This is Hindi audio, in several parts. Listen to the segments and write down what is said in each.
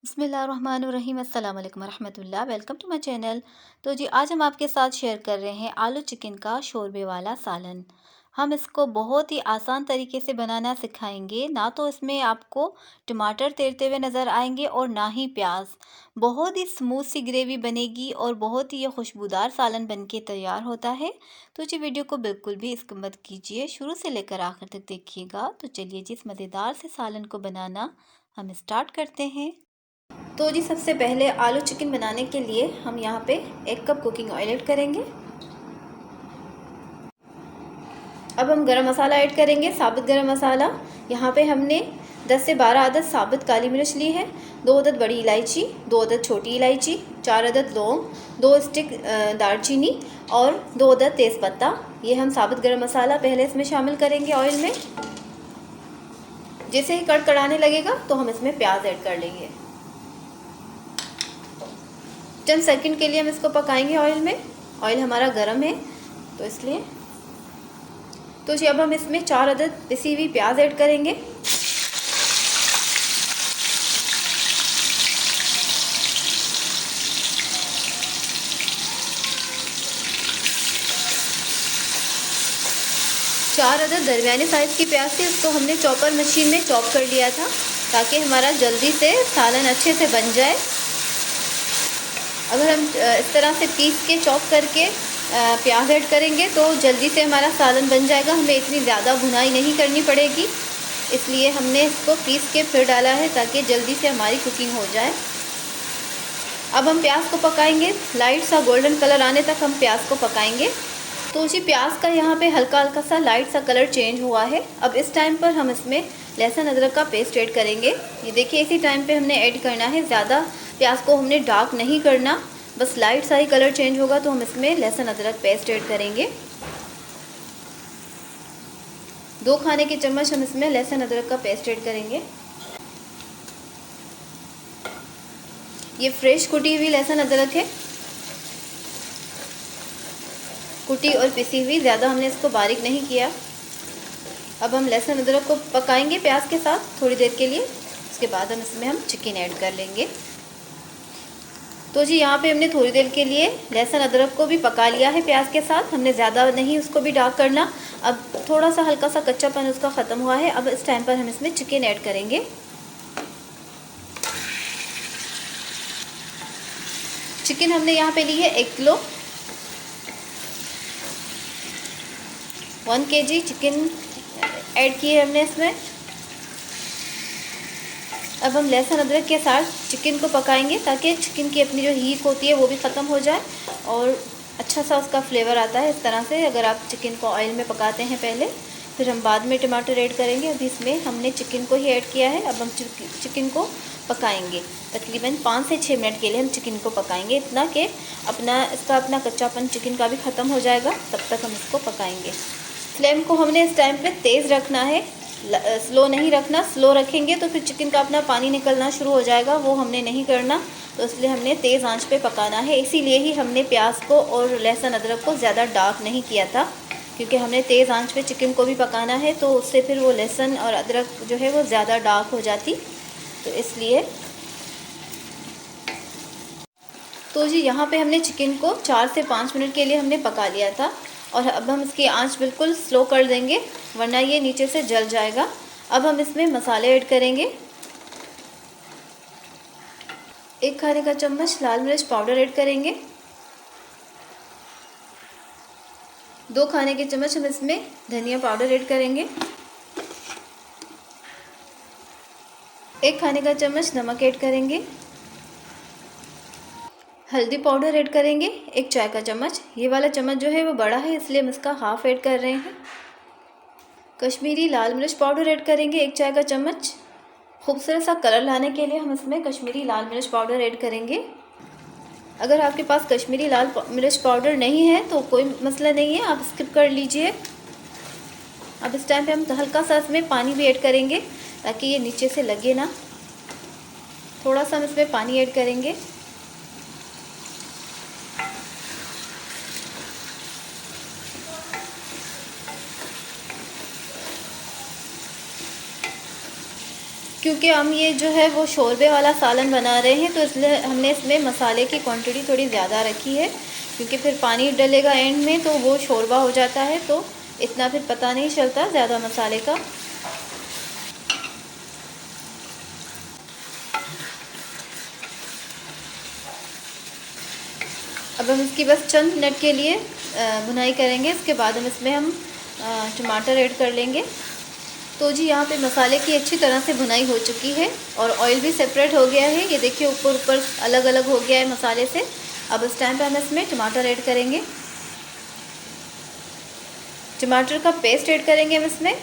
बिस्मिल्लाहिर्रहमानिर्रहीम अस्सलाम वालेकुम रहमतुल्लाह। Welcome to my channel. तो जी आज हम आपके साथ शेयर कर रहे हैं आलू चिकन का शोरबे वाला सालन। हम इसको बहुत ही आसान तरीके से बनाना सिखाएंगे। ना तो इसमें आपको टमाटर तैरते हुए नज़र आएंगे और ना ही प्याज। बहुत ही स्मूथ सी ग्रेवी बनेगी और बहुत ही ये खुशबूदार सालन बनके तैयार होता है। तो जी वीडियो को बिल्कुल भी स्किप मत कीजिए, शुरू से लेकर आखिर तक देखिएगा। तो चलिए जी इस मज़ेदार से सालन को बनाना हम स्टार्ट करते हैं। तो जी सबसे पहले आलू चिकन बनाने के लिए हम यहाँ पे 1 कप कुकिंग ऑयल ऐड करेंगे। अब हम गरम मसाला ऐड करेंगे, साबुत गरम मसाला। यहाँ पे हमने 10 से 12 अदद साबुत काली मिर्च ली है, 2 अदद बड़ी इलायची, 2 अदद छोटी इलायची, 4 अदद लौंग, 2 स्टिक दालचीनी और 2 अदद तेज़पत्ता। ये हम साबुत गरम मसाला पहले इसमें शामिल करेंगे ऑयल में। जैसे ही कड़कड़ाने लगेगा तो हम इसमें प्याज ऐड कर लेंगे। 10 सेकंड के लिए हम इसको पकाएंगे ऑयल में। ऑयल हमारा गर्म है तो इसलिए। तो जी अब हम इसमें 4 अदद पिसी हुई प्याज ऐड करेंगे। चार अदद दरमियाने साइज़ की प्याज थी, उसको हमने चॉपर मशीन में चॉप कर लिया था ताकि हमारा जल्दी से सालन अच्छे से बन जाए। अगर हम इस तरह से पीस के चॉप करके प्याज ऐड करेंगे तो जल्दी से हमारा सालन बन जाएगा। हमें इतनी ज़्यादा भुनाई नहीं करनी पड़ेगी, इसलिए हमने इसको पीस के फिर डाला है ताकि जल्दी से हमारी कुकिंग हो जाए। अब हम प्याज को पकाएंगे, लाइट सा गोल्डन कलर आने तक हम प्याज को पकाएंगे। तो जी प्याज का यहाँ पे हल्का हल्का सा लाइट सा कलर चेंज हुआ है। अब इस टाइम पर हम इसमें लहसुन अदरक का पेस्ट ऐड करेंगे। ये देखिए इसी टाइम पे हमने ऐड करना है, ज़्यादा प्याज को हमने डार्क नहीं करना, बस लाइट सा ही कलर चेंज होगा तो हम इसमें लहसुन अदरक पेस्ट ऐड करेंगे। 2 खाने के चम्मच हम इसमें लहसुन अदरक का पेस्ट ऐड करेंगे। ये फ्रेश कुटी हुई लहसुन अदरक है, कुटी और पिसी हुई, ज़्यादा हमने इसको बारीक नहीं किया। अब हम लहसुन अदरक को पकाएंगे प्याज के साथ थोड़ी देर के लिए, उसके बाद हम चिकन ऐड कर लेंगे। तो जी यहाँ पे हमने थोड़ी देर के लिए लहसुन अदरक को भी पका लिया है प्याज के साथ, हमने ज़्यादा नहीं उसको भी डार्क करना। अब थोड़ा सा हल्का सा कच्चापन उसका ख़त्म हुआ है। अब इस टाइम पर हम इसमें चिकन ऐड करेंगे। चिकन हमने यहाँ पे ली है 1 किलो, 1 kg चिकन ऐड किए हमने इसमें। अब हम लहसुन अदरक के साथ चिकन को पकाएंगे ताकि चिकन की अपनी जो हीट होती है वो भी ख़त्म हो जाए और अच्छा सा उसका फ्लेवर आता है। इस तरह से अगर आप चिकन को ऑयल में पकाते हैं पहले, फिर हम बाद में टमाटर ऐड करेंगे। अभी इसमें हमने चिकन को ही ऐड किया है। अब हम चिकन को पकाएंगे तकरीबन 5 से 6 मिनट के लिए हम चिकन को पकाएंगे, इतना कि अपना कच्चापन चिकन का भी ख़त्म हो जाएगा। तब तक हम इसको पकाएंगे। फ्लेम को हमने इस टाइम पे तेज़ रखना है, स्लो नहीं रखना। स्लो रखेंगे तो फिर चिकन का अपना पानी निकलना शुरू हो जाएगा, वो हमने नहीं करना। तो इसलिए हमने तेज़ आंच पे पकाना है। इसीलिए ही हमने प्याज को और लहसुन अदरक को ज़्यादा डार्क नहीं किया था, क्योंकि हमने तेज़ आंच पे चिकन को भी पकाना है, तो उससे फिर वो लहसुन और अदरक जो है वो ज़्यादा डार्क हो जाती, तो इसलिए। तो जी यहाँ पे हमने चिकन को 4 से 5 मिनट के लिए हमने पका लिया था और अब हम इसकी आंच बिल्कुल स्लो कर देंगे, वरना ये नीचे से जल जाएगा। अब हम इसमें मसाले ऐड करेंगे। 1 खाने का चम्मच लाल मिर्च पाउडर ऐड करेंगे। 2 खाने के चम्मच हम इसमें धनिया पाउडर ऐड करेंगे। 1 खाने का चम्मच नमक ऐड करेंगे। हल्दी पाउडर ऐड करेंगे 1 चाय का चम्मच। ये वाला चम्मच जो है वो बड़ा है, इसलिए हम इसका हाफ ऐड कर रहे हैं। कश्मीरी लाल मिर्च पाउडर ऐड करेंगे 1 चाय का चम्मच। खूबसूरत सा कलर लाने के लिए हम इसमें कश्मीरी लाल मिर्च पाउडर ऐड करेंगे। अगर आपके पास कश्मीरी लाल मिर्च पाउडर नहीं है तो कोई मसला नहीं है, आप स्किप कर लीजिए। अब इस टाइम पे हम हल्का सा इसमें पानी भी ऐड करेंगे ताकि ये नीचे से लगे ना। थोड़ा सा हम इसमें पानी ऐड करेंगे। क्योंकि हम ये जो है वो शोरबे वाला सालन बना रहे हैं, तो इसलिए हमने इसमें मसाले की क्वांटिटी थोड़ी ज़्यादा रखी है, क्योंकि फिर पानी डलेगा एंड में तो वो शोरबा हो जाता है, तो इतना फिर पता नहीं चलता ज़्यादा मसाले का। अब हम इसकी बस चंद मिनट के लिए भुनाई करेंगे। इसके बाद हम टमाटर ऐड कर लेंगे। तो जी यहाँ पे मसाले की अच्छी तरह से भुनाई हो चुकी है और ऑयल भी सेपरेट हो गया है। ये देखिए ऊपर ऊपर अलग अलग हो गया है मसाले से। अब इस टाइम पे हम इसमें टमाटर ऐड करेंगे, टमाटर का पेस्ट ऐड करेंगे हम इसमें।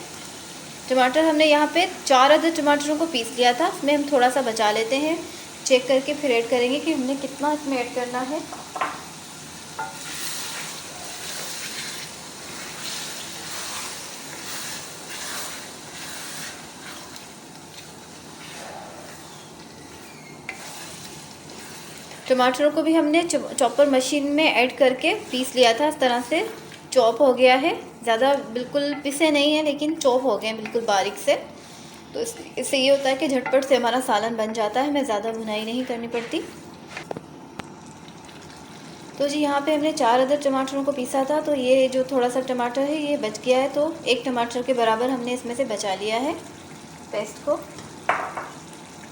टमाटर हमने यहाँ पे 4 अदद टमाटरों को पीस लिया था, इसमें हम थोड़ा सा बचा लेते हैं, चेक करके फिर ऐड करेंगे कि हमने कितना इसमें ऐड करना है। टमाटरों को भी हमने चॉपर मशीन में ऐड करके पीस लिया था, इस तरह से चॉप हो गया है। ज़्यादा बिल्कुल पिसे नहीं है लेकिन चॉप हो गए हैं बिल्कुल बारीक से। तो इससे ये होता है कि झटपट से हमारा सालन बन जाता है, हमें ज़्यादा भुनाई नहीं करनी पड़ती। तो जी यहाँ पे हमने 4 अदद टमाटरों को पीसा था, तो ये जो थोड़ा सा टमाटर है ये बच गया है, तो 1 टमाटर के बराबर हमने इसमें से बचा लिया है पेस्ट को।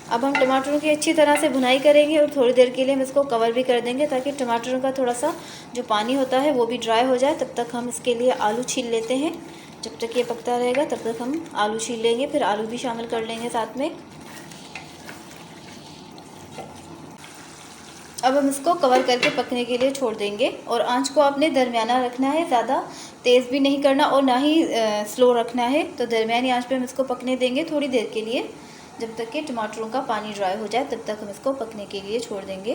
अब हम टमाटरों की अच्छी तरह से भुनाई करेंगे और थोड़ी देर के लिए हम इसको कवर भी कर देंगे, ताकि टमाटरों का थोड़ा सा जो पानी होता है वो भी ड्राई हो जाए। तब तक हम इसके लिए आलू छील लेते हैं। जब तक ये पकता रहेगा तब तक हम आलू छील लेंगे, फिर आलू भी शामिल कर लेंगे साथ में। अब हम इसको कवर करके पकने के लिए छोड़ देंगे और आंच को आपने दरमियाना रखना है, ज़्यादा तेज़ भी नहीं करना और ना ही स्लो रखना है। तो दरमियानी आंच पे हम इसको पकने देंगे थोड़ी देर के लिए, जब तक कि टमाटरों का पानी ड्राई हो जाए तब तक हम इसको पकने के लिए छोड़ देंगे।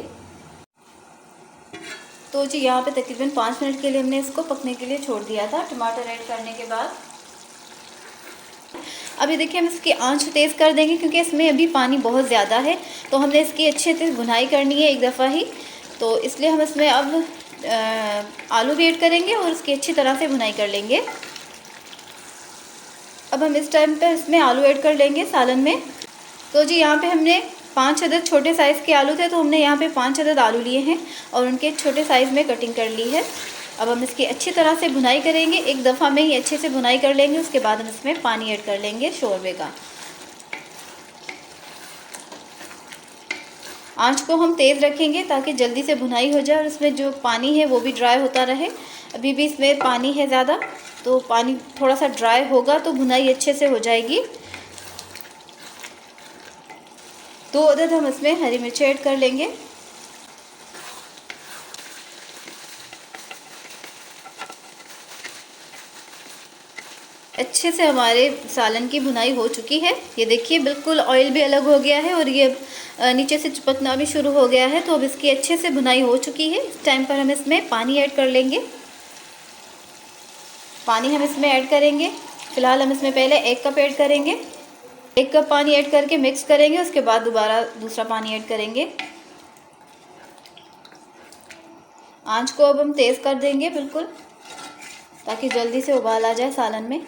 तो जी यहाँ पे तकरीबन 5 मिनट के लिए हमने इसको पकने के लिए छोड़ दिया था टमाटर ऐड करने के बाद। अभी देखिए हम इसकी आंच तेज़ कर देंगे, क्योंकि इसमें अभी पानी बहुत ज़्यादा है, तो हमने इसकी अच्छे से भुनाई करनी है एक दफ़ा ही। तो इसलिए हम इसमें अब आलू भी ऐड करेंगे और इसकी अच्छी तरह से भुनाई कर लेंगे। अब हम इस टाइम पे इसमें आलू ऐड कर लेंगे सालन में। तो जी यहाँ पे हमने 5 अदद छोटे साइज़ के आलू थे, तो हमने यहाँ पे 5 अदद आलू लिए हैं और उनके छोटे साइज़ में कटिंग कर ली है। अब हम इसकी अच्छी तरह से भुनाई करेंगे, एक दफ़ा में ही अच्छे से भुनाई कर लेंगे। उसके बाद हम इसमें पानी ऐड कर लेंगे शोरबे का। आंच को हम तेज़ रखेंगे ताकि जल्दी से भुनाई हो जाए और इसमें जो पानी है वो भी ड्राई होता रहे। अभी भी इसमें पानी है ज़्यादा, तो पानी थोड़ा सा ड्राई होगा तो भुनाई अच्छे से हो जाएगी। 2 अदद हम इसमें हरी मिर्च ऐड कर लेंगे। अच्छे से हमारे सालन की भुनाई हो चुकी है। ये देखिए बिल्कुल ऑयल भी अलग हो गया है और ये नीचे से चिपकना भी शुरू हो गया है। तो अब इसकी अच्छे से भुनाई हो चुकी है। इस टाइम पर हम इसमें पानी ऐड कर लेंगे। पानी हम इसमें ऐड करेंगे, फ़िलहाल हम इसमें पहले 1 कप ऐड करेंगे। 1 कप पानी ऐड करके मिक्स करेंगे, उसके बाद दोबारा दूसरा पानी ऐड करेंगे। आंच को अब हम तेज़ कर देंगे बिल्कुल, ताकि जल्दी से उबाल आ जाए सालन में।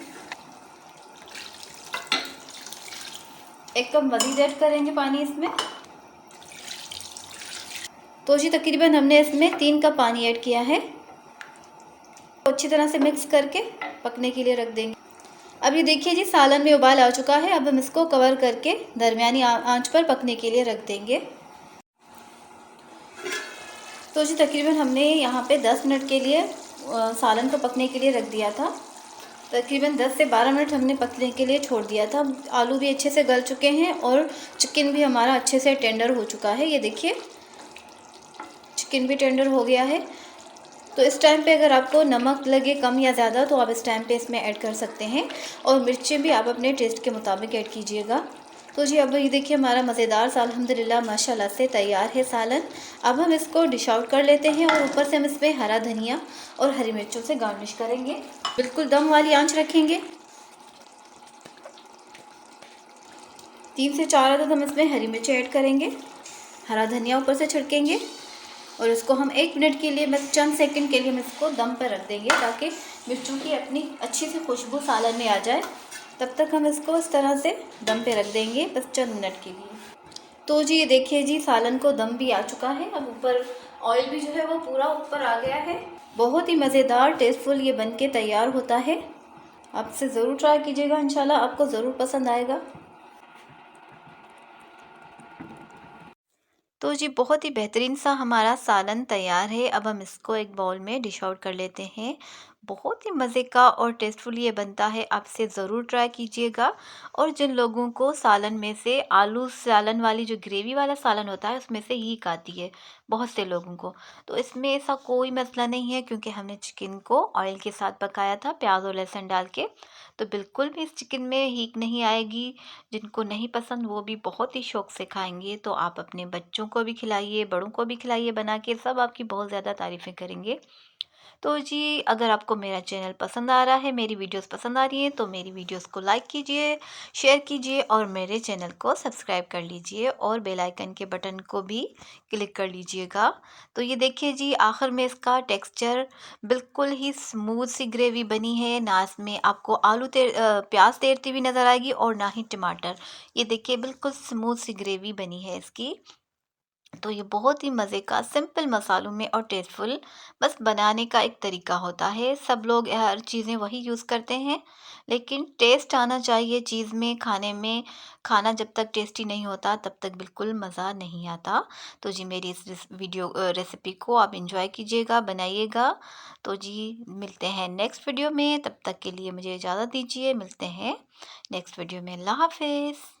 1 कप मज़ीद ऐड करेंगे पानी इसमें। तो जी तकरीबन हमने इसमें 3 कप पानी ऐड किया है। तो अच्छी तरह से मिक्स करके पकने के लिए रख देंगे। अब ये देखिए जी सालन में उबाल आ चुका है। अब हम इसको कवर करके दरमियानी आंच पर पकने के लिए रख देंगे। तो जी तकरीबन हमने यहाँ पे 10 मिनट के लिए सालन को पकने के लिए रख दिया था। तकरीबन 10 से 12 मिनट हमने पकने के लिए छोड़ दिया था। आलू भी अच्छे से गल चुके हैं और चिकन भी हमारा अच्छे से टेंडर हो चुका है। ये देखिए चिकन भी टेंडर हो गया है। तो इस टाइम पे अगर आपको नमक लगे कम या ज़्यादा तो आप इस टाइम पे इसमें ऐड कर सकते हैं, और मिर्चें भी आप अपने टेस्ट के मुताबिक ऐड कीजिएगा। तो जी अब ये देखिए हमारा मज़ेदार सा अल्हम्दुलिल्लाह माशाल्लाह से तैयार है सालन। अब हम इसको डिश आउट कर लेते हैं और ऊपर से हम इसमें हरा धनिया और हरी मिर्चों से गार्निश करेंगे। बिल्कुल दम वाली आंच रखेंगे। 3 से 4 अदद हम इसमें हरी मिर्चें ऐड करेंगे, हरा धनिया ऊपर से छिड़केंगे और इसको हम 1 मिनट के लिए, बस चंद सेकंड के लिए हम इसको दम पर रख देंगे, ताकि मिर्चों की अपनी अच्छी सी खुशबू सालन में आ जाए। तब तक हम इसको इस तरह से दम पे रख देंगे बस चंद मिनट के लिए। तो जी ये देखिए जी, सालन को दम भी आ चुका है। अब ऊपर ऑयल भी जो है वो पूरा ऊपर आ गया है। बहुत ही मज़ेदार टेस्टफुल ये बनके तैयार होता है। आप इसे ज़रूर ट्राई कीजिएगा, इंशाल्लाह आपको ज़रूर पसंद आएगा। तो जी बहुत ही बेहतरीन सा हमारा सालन तैयार है। अब हम इसको एक बाउल में डिश आउट कर लेते हैं। बहुत ही मज़े का और टेस्टफुल ये बनता है, आप इसे ज़रूर ट्राई कीजिएगा। और जिन लोगों को सालन में से आलू सालन वाली जो ग्रेवी वाला सालन होता है उसमें से हीक आती है बहुत से लोगों को, तो इसमें ऐसा कोई मसला नहीं है क्योंकि हमने चिकन को ऑयल के साथ पकाया था प्याज और लहसुन डाल के, तो बिल्कुल भी इस चिकन में हीक नहीं आएगी। जिनको नहीं पसंद वो भी बहुत ही शौक़ से खाएंगे। तो आप अपने बच्चों को भी खिलाइए, बड़ों को भी खिलाइए बना के, सब आपकी बहुत ज़्यादा तारीफ़ें करेंगे। तो जी अगर आपको मेरा चैनल पसंद आ रहा है, मेरी वीडियोस पसंद आ रही हैं, तो मेरी वीडियोस को लाइक कीजिए, शेयर कीजिए और मेरे चैनल को सब्सक्राइब कर लीजिए और बेल आइकन के बटन को भी क्लिक कर लीजिएगा। तो ये देखिए जी, आखिर में इसका टेक्सचर बिल्कुल ही स्मूथ सी ग्रेवी बनी है। ना इसमें आपको प्याज तैरती हुई नज़र आएगी और ना ही टमाटर। ये देखिए बिल्कुल स्मूथ सी ग्रेवी बनी है इसकी। तो ये बहुत ही मज़े का सिंपल मसालों में और टेस्टफुल बस बनाने का एक तरीका होता है। सब लोग हर चीज़ें वही यूज़ करते हैं, लेकिन टेस्ट आना चाहिए चीज़ में, खाने में। खाना जब तक टेस्टी नहीं होता तब तक बिल्कुल मज़ा नहीं आता। तो जी मेरी इस रेसिपी को आप इंजॉय कीजिएगा, बनाइएगा। तो जी मिलते हैं नेक्स्ट वीडियो में, तब तक के लिए मुझे इजाज़त दीजिए। मिलते हैं नेक्स्ट वीडियो में। अल्लाह हाफ़िज़।